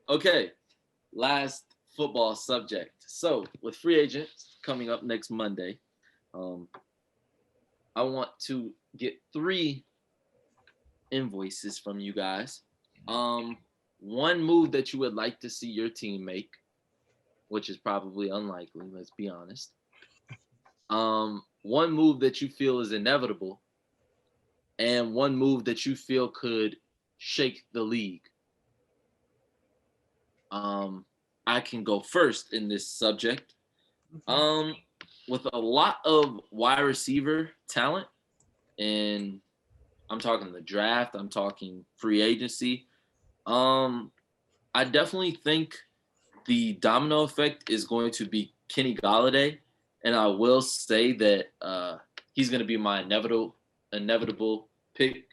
Okay, last football subject. So, with free agents coming up next Monday, um, I want to get three invoices from you guys. Um, One move that you would like to see your team make, which is probably unlikely. Let's be honest. One move that you feel is inevitable, and one move that you feel could shake the league. Um, I can go first in this subject. Um, with a lot of wide receiver talent, and I'm talking the draft, I'm talking free agency. Um, I definitely think the domino effect is going to be Kenny Galladay, and I will say that he's going to be my inevitable pick.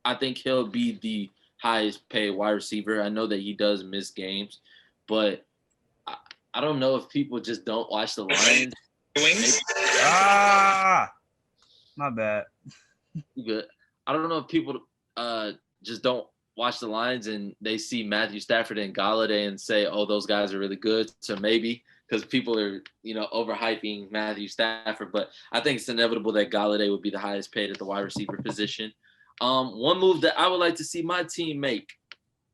I think he'll be the highest paid wide receiver. I know that he does miss games, but I, I don't know if people just don't watch the Lions. Maybe, My bad. good. I don't know if people just don't watch the Lions and they see Matthew Stafford and Galladay and say, "Oh, those guys are really good." So maybe because people are overhyping Matthew Stafford, but I think it's inevitable that Galladay would be the highest paid at the wide receiver position. One move that I would like to see my team make: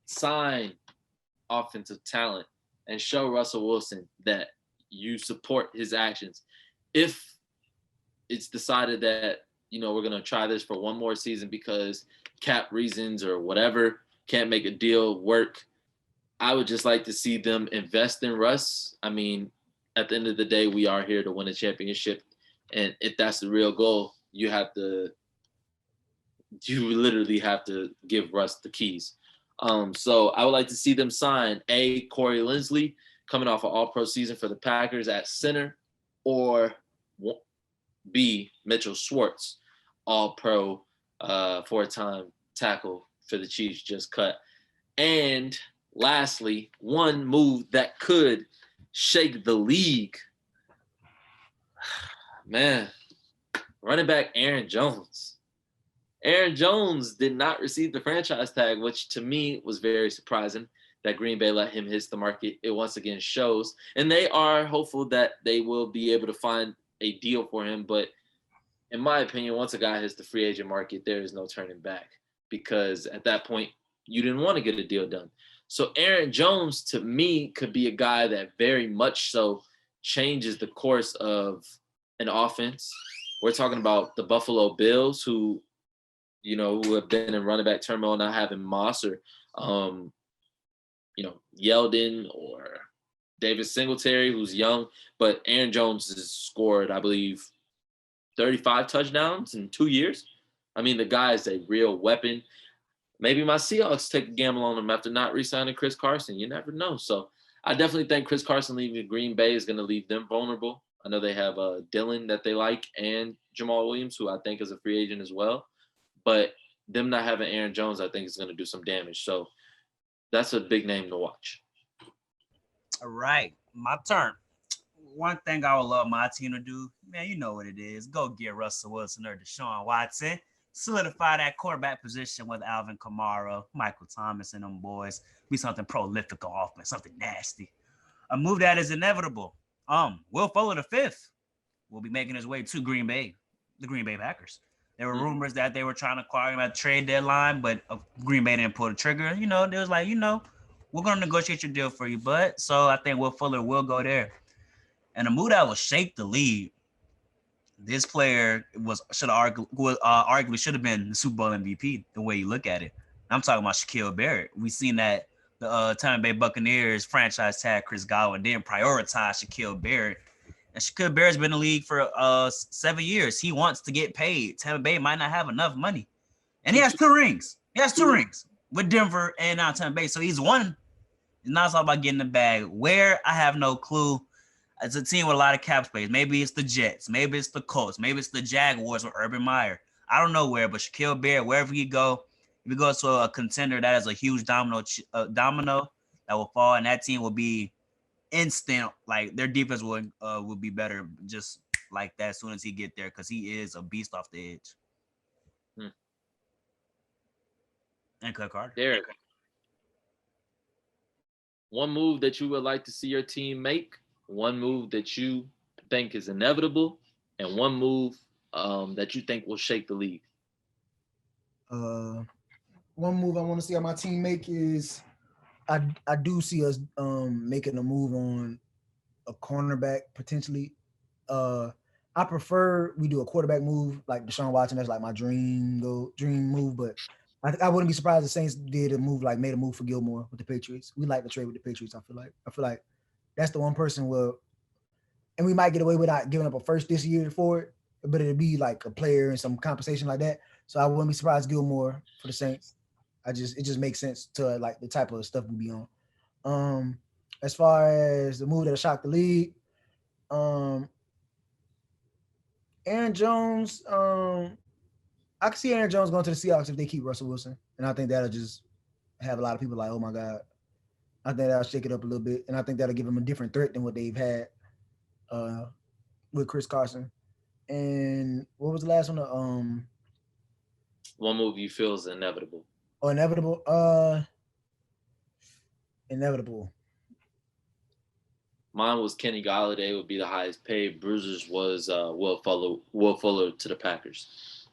sign offensive talent and show Russell Wilson that you support his actions. If it's decided that we're gonna try this for one more season because cap reasons or whatever can't make a deal work, I would just like to see them invest in Russ. I mean, at the end of the day, we are here to win a championship, and if that's the real goal, you literally have to give Russ the keys. So I would like to see them sign Corey Linsley, coming off an All-Pro season for the Packers at center, or B Mitchell Schwartz, All-Pro, four-time tackle for the Chiefs, just cut. And lastly, one move that could shake the league, man, running back Aaron Jones. Aaron Jones did not receive the franchise tag, which to me was very surprising that Green Bay let him hit the market. It once again shows. And they are hopeful that they will be able to find a deal for him. But in my opinion, once a guy hits the free agent market, there is no turning back because at that point, you didn't want to get a deal done. So Aaron Jones, to me, could be a guy that very much so changes the course of an offense. We're talking about the Buffalo Bills, who have been in running back turmoil, not having Moss or, Yeldon or David Singletary, who's young. But Aaron Jones has scored, I believe, 35 touchdowns in 2 years. I mean, the guy is a real weapon. Maybe my Seahawks take a gamble on him after not re-signing Chris Carson. You never know. So I definitely think Chris Carson leaving Green Bay is going to leave them vulnerable. I know they have Dylan that they like and Jamal Williams, who I think is a free agent as well. But them not having Aaron Jones, I think, is going to do some damage. So that's a big name to watch. All right, my turn. One thing I would love my team to do, man, you know what it is. Go get Russell Wilson or Deshaun Watson. Solidify that quarterback position with Alvin Kamara, Michael Thomas, and them boys. Be something prolific on offense, something nasty. A move that is inevitable. Will Fuller the fifth will be making his way to Green Bay, the Green Bay Packers. There were rumors that they were trying to acquire him at the trade deadline, but Green Bay didn't pull the trigger. They was like, we're gonna negotiate your deal for you, bud. So I think Will Fuller will go there. And a move that will shake the league. This player arguably should have been the Super Bowl MVP the way you look at it. I'm talking about Shaquille Barrett. We seen that the Tampa Bay Buccaneers franchise tag Chris Godwin didn't prioritize Shaquille Barrett. And Shaquille Barrett's been in the league for 7 years. He wants to get paid. Tampa Bay might not have enough money. And he has two rings. He has two rings with Denver and now Tampa Bay. So he's won. It's not all about getting the bag. Where, I have no clue. It's a team with a lot of cap space. Maybe it's the Jets. Maybe it's the Colts. Maybe it's the Jaguars with Urban Meyer. I don't know where, but Shaquille Barrett, wherever he go, if he goes to a contender, that is a huge domino that will fall, and that team will be instant. Like their defense will be better just like that as soon as he get there because he is a beast off the edge. Hmm. And Kirk Carter. Derek, One move that you would like to see your team make, one move that you think is inevitable, and one move that you think will shake the league. Uh, one move I want to see my team make is I do see us making a move on a cornerback potentially. Uh, I prefer we do a quarterback move like Deshaun Watson. That's like my dream move. But I wouldn't be surprised if Saints did a move like made a move for Gilmore with the Patriots. We like to trade with the Patriots. I feel like that's the one person where, and we might get away without giving up a first this year for it, but it'd be like a player and some compensation like that. So I wouldn't be surprised Gilmore for the Saints. It just makes sense to like the type of stuff we be on. Um, as far as the move that shocked the league, um, Aaron Jones, I can see Aaron Jones going to the Seahawks if they keep Russell Wilson, and I think that'll just have a lot of people like, oh my god. I think that'll shake it up a little bit, and I think that'll give them a different threat than what they've had uh, with Chris Carson. And what was the last one? One move you feel is inevitable. Oh, inevitable. Inevitable. Mine was Kenny Galladay would be the highest paid. Bruiser's was Will Fuller to the Packers.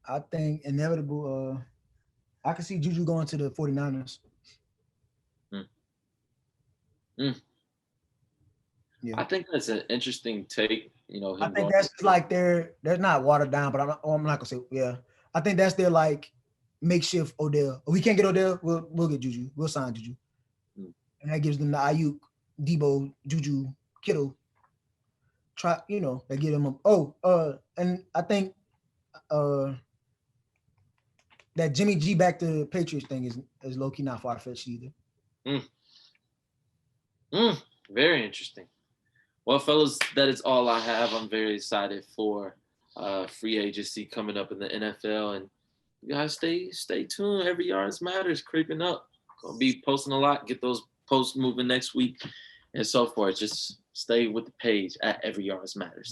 I think inevitable. I can see Juju going to the 49ers. Mm. Mm. Yeah. I think that's an interesting take. I think that's like they're not watered down, but I'm not gonna say yeah. I think that's their like makeshift Odell. If we can't get Odell, we'll get Juju. We'll sign Juju, and that gives them the Ayuk, Debo, Juju, Kittle. Try they get him. And I think that Jimmy G back to the Patriots thing is low key not far fetched either. Very interesting. Well, fellas, that is all I have. I'm very excited for free agency coming up in the NFL, and you guys stay tuned. Every yards matters creeping up. Gonna be posting a lot. Get those posts moving next week, and so forth. Just stay with the page at Every Yards Matters.